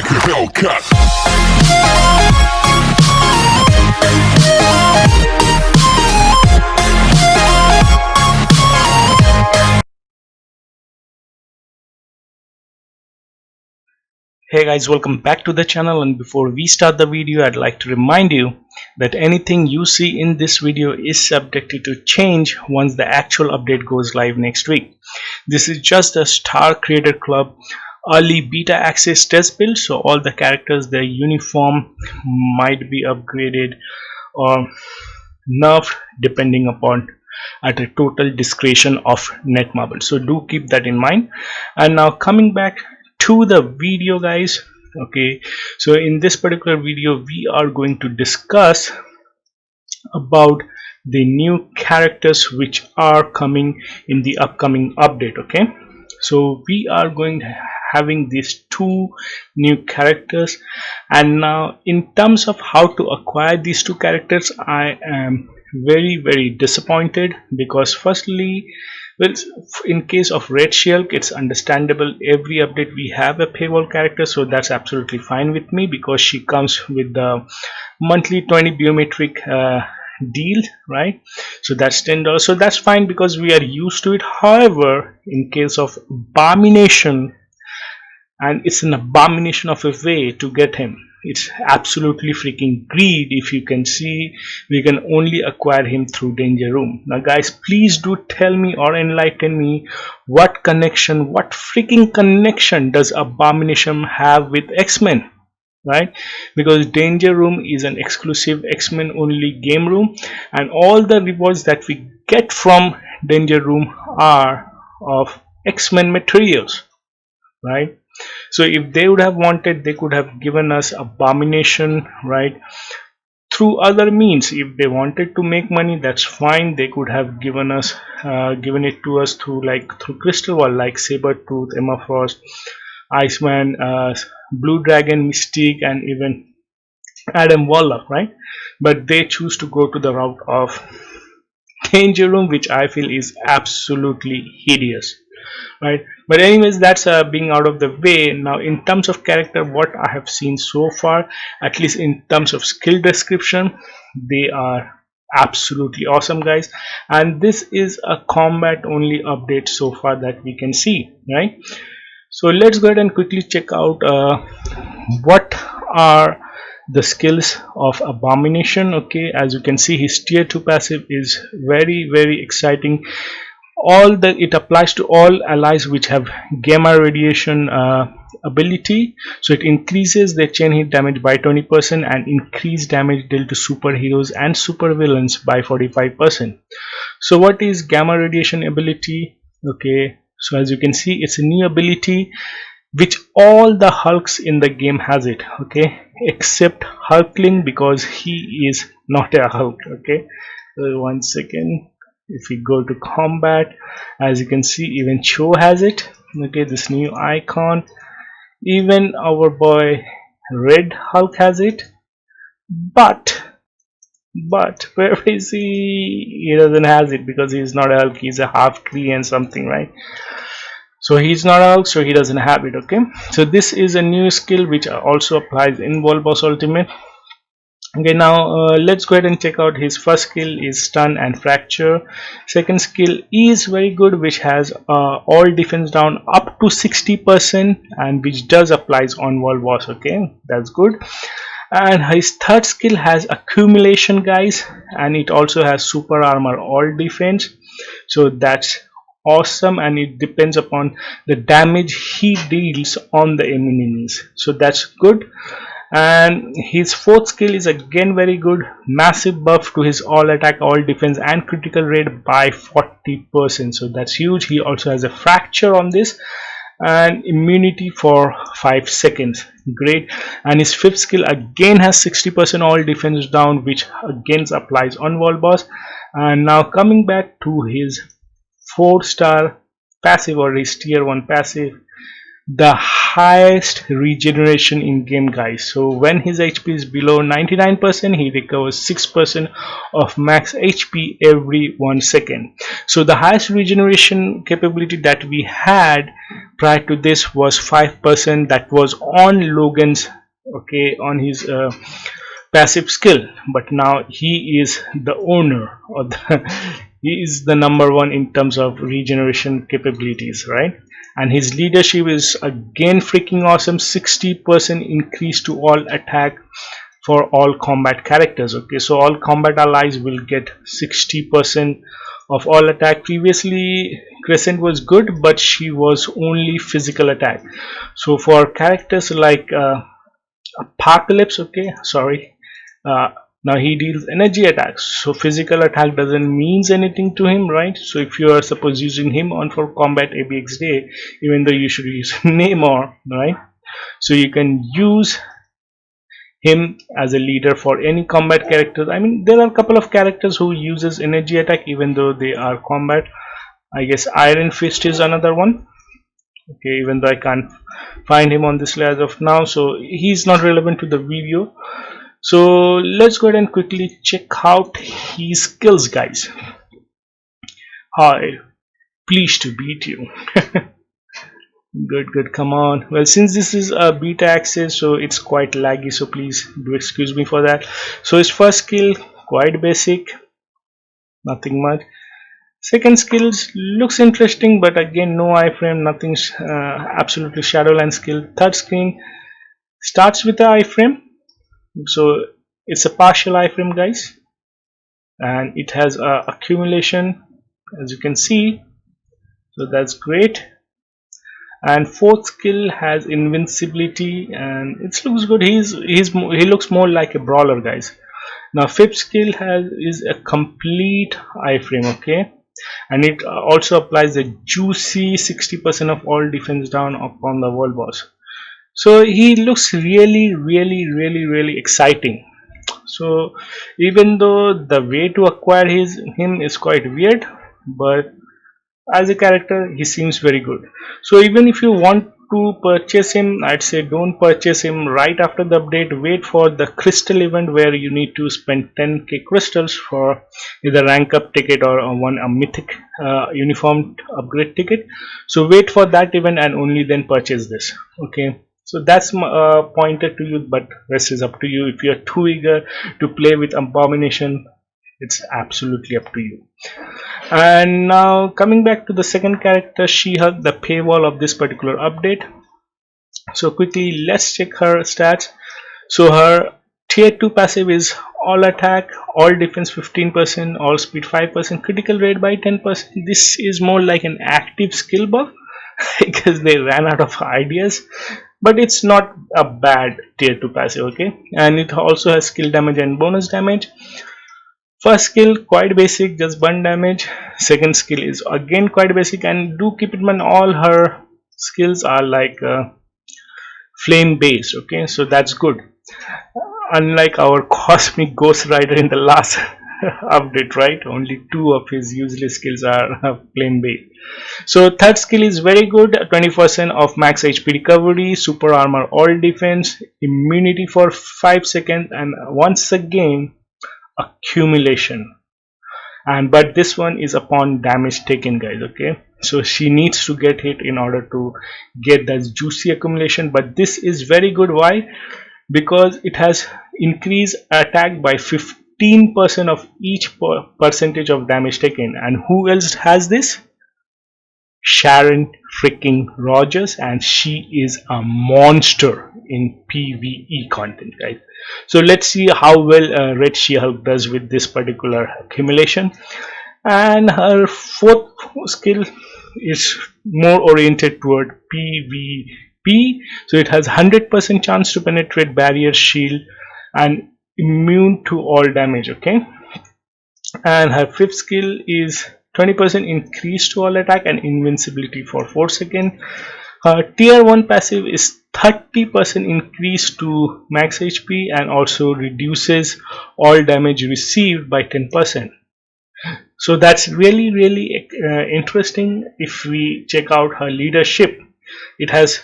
like a Hellcat. Hey guys, welcome back to the channel, and before we start the video I'd like to remind you that anything you see in this video is subjected to change once the actual update goes live next week. This is just a Star Creator Club early beta access test build, so all the characters, their uniform might be upgraded or nerfed depending upon at a total discretion of Netmarble, so do keep that in mind. And now coming back to the video guys, okay, so in this particular video we are going to discuss about the new characters which are coming in the upcoming update. Okay, so we are going having these two new characters, and now in terms of how to acquire these two characters, I am very disappointed, because firstly, well, in case of Red Shulk, it's understandable. Every update we have a paywall character, so that's absolutely fine with me, because she comes with the monthly 20 biometric deal, right? So that's $10, so that's fine because we are used to it. However, in case of Abomination, and it's an abomination of a way to get him, it's absolutely freaking greed. If you can see, we can only acquire him through Danger Room. Now guys, please do tell me or enlighten me, what freaking connection does Abomination have with X-Men, right? Because Danger Room is an exclusive X-Men only game room, and all the rewards that we get from Danger Room are of X-Men materials, right? So if they would have wanted, they could have given us Abomination, right, through other means. If they wanted to make money, that's fine. They could have given it to us through Crystal Wall, like Sabretooth, Emma Frost, Iceman, Blue Dragon, Mystique, and even Adam Warlock, right? But they choose to go to the route of Danger Room, which I feel is absolutely hideous, right? But anyways, that's being out of the way. Now in terms of character, what I have seen so far, at least in terms of skill description, they are absolutely awesome guys, and this is a combat only update so far that we can see, right? So let's go ahead and quickly check out what are the skills of Abomination. Okay, as you can see, his tier 2 passive is very exciting. It applies to all allies which have gamma radiation ability, so it increases their chain hit damage by 20% and increase damage dealt to superheroes and supervillains by 45%. So what is gamma radiation ability? Okay, so as you can see, it's a new ability which all the Hulks in the game has it, okay, except Hulkling, because he is not a Hulk. Okay, so 1 second. If we go to combat, as you can see, even Cho has it. Okay, this new icon, even our boy Red Hulk has it, but where is he? He doesn't has it because he's not a Hulk, he's a half Kree and something, right? So he's not a Hulk, so he doesn't have it. Okay, so this is a new skill which also applies in World Boss Ultimate. Okay, now let's go ahead and check out his first skill is Stun and Fracture. Second skill is very good, which has all defense down up to 60%, and which does applies on World Boss. Okay, that's good. And his third skill has Accumulation guys, and it also has Super Armor all defense, so that's awesome, and it depends upon the damage he deals on the enemies, so that's good. And his fourth skill is again very good, massive buff to his all attack, all defense, and critical rate by 40%, so that's huge. He also has a fracture on this and immunity for 5 seconds, great. And his fifth skill again has 60% all defense down, which again applies on World Boss. And now coming back to his 4-star passive, or his tier 1 passive, the highest regeneration in game, guys. So when his HP is below 99%, he recovers 6% of max HP every 1 second. So the highest regeneration capability that we had prior to this was 5%. That was on Logan's, okay, on his passive skill, but now he is the owner of the he is the number one in terms of regeneration capabilities, right? And his leadership is again freaking awesome. 60% increase to all attack for all combat characters. Okay, so all combat allies will get 60% of all attack. Previously Crescent was good, but she was only physical attack. So for characters like Apocalypse, okay, sorry, now he deals energy attacks, so physical attack doesn't means anything to him, right? So if you are suppose using him on for combat ABX day, even though you should use Namor, right? So you can use him as a leader for any combat characters. I mean, there are a couple of characters who uses energy attack even though they are combat. I guess Iron Fist is another one. Okay, even though I can't find him on this list as of now, so he's not relevant to the video. So let's go ahead and quickly check out his skills, guys. Hi, pleased to beat you. Good, come on. Well, since this is a beta access, so it's quite laggy, so please do excuse me for that. So his first skill, quite basic, nothing much. Second skills looks interesting, but again no iframe, nothing, absolutely shadowland skill. Third screen starts with the iframe, so it's a partial iframe, guys, and it has accumulation, as you can see, so that's great. And fourth skill has invincibility, and it looks good. He looks more like a brawler, guys. Now fifth skill is a complete iframe, okay, and it also applies the juicy 60% of all defense down upon the world boss. So he looks really exciting. So even though the way to acquire him is quite weird, but as a character he seems very good. So even if you want to purchase him, I'd say don't purchase him right after the update. Wait for the crystal event where you need to spend 10k crystals for either rank up ticket or a mythic uniform upgrade ticket. So wait for that event and only then purchase this, okay? So that's pointed to you, but rest is up to you. If you are too eager to play with Abomination, it's absolutely up to you. And now coming back to the second character, She-Hulk, the paywall of this particular update. So quickly let's check her stats. So her tier 2 passive is all attack, all defense 15%, all speed 5%, critical rate by 10%. This is more like an active skill buff because they ran out of ideas, but it's not a bad tier 2 passive, okay? And it also has skill damage and bonus damage. First skill quite basic, just burn damage. Second skill is again quite basic, and do keep in mind all her skills are like flame based, okay? So that's good, unlike our cosmic ghost rider in the last update, right? Only 2 of his useless skills are flame based. So third skill is very good, 20% of max HP recovery, super armor, all defense, immunity for 5 seconds, and once again accumulation. And but this one is upon damage taken, guys, okay? So she needs to get hit in order to get that juicy accumulation. But this is very good. Why? Because it has increased attack by 15% of each percentage of damage taken. And who else has this? Sharon freaking Rogers, and she is a monster in PvE content, guys. So let's see how well Red She-Hulk does with this particular accumulation. And her fourth skill is more oriented toward PvP, so it has 100% chance to penetrate barrier, shield, and immune to all damage, okay? And her fifth skill is 20% increase to all attack and invincibility for 4 seconds. Her tier 1 passive is 30% increase to max HP and also reduces all damage received by 10%. So that's really interesting. If we check out her leadership, it has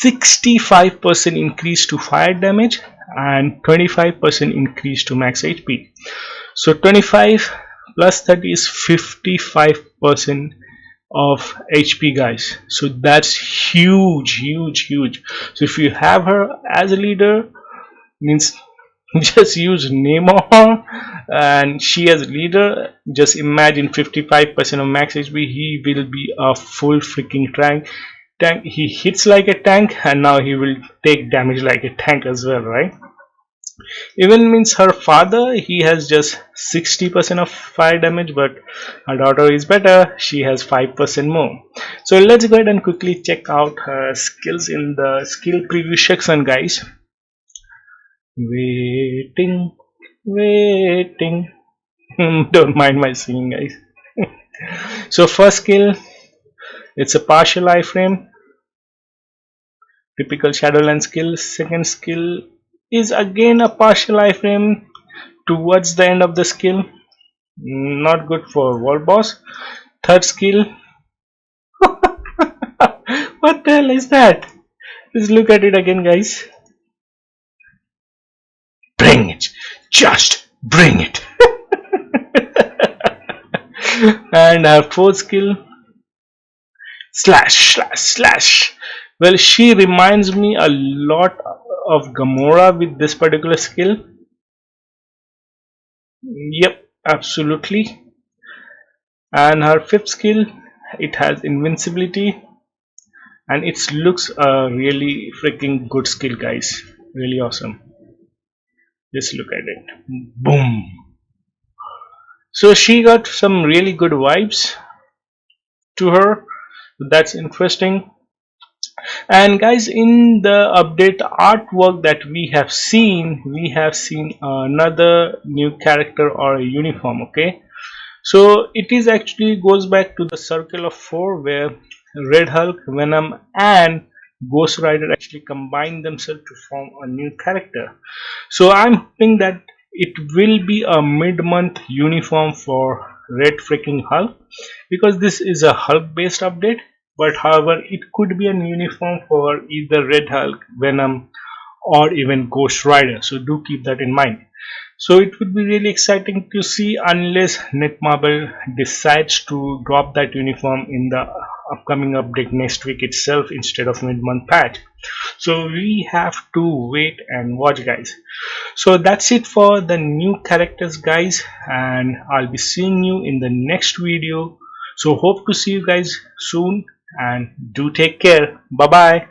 65% increase to fire damage and 25% increase to max HP. So 25 plus 30 is 55% of HP, guys. So that's huge, huge, huge. So if you have her as a leader, means just use Nemo and she as a leader. Just imagine 55% of max HP. He will be a full freaking tank. He hits like a tank and now he will take damage like a tank as well, right? Even means her father, he has just 60% of fire damage, but her daughter is better, she has 5% more. So let's go ahead and quickly check out her skills in the skill preview section, guys. Waiting, waiting. Don't mind my singing, guys. So first skill, it's a partial iframe, typical shadowland skill. Second skill is again a partial iframe towards the end of the skill, not good for world boss. Third skill, what the hell is that? Just look at it again, guys. Bring it, just bring it. And our fourth skill, slash slash slash. Well, she reminds me a lot of Gamora with this particular skill. Yep, absolutely. And her fifth skill, it has invincibility and it looks a really freaking good skill, guys. Really awesome. Just look at it. Boom. So she got some really good vibes to her. That's interesting. And guys, in the update artwork that we have seen another new character or a uniform. Okay, so it is actually goes back to the circle of 4 where Red Hulk, Venom and Ghost Rider actually combine themselves to form a new character. So I'm hoping that it will be a mid-month uniform for Red freaking Hulk, because this is a Hulk based update. But however, it could be a uniform for either Red Hulk, Venom or even Ghost Rider, so do keep that in mind. So it would be really exciting to see, unless Netmarble decides to drop that uniform in the upcoming update next week itself instead of mid-month patch. So we have to wait and watch, guys. So that's it for the new characters, guys, and I'll be seeing you in the next video. So hope to see you guys soon and do take care. Bye bye.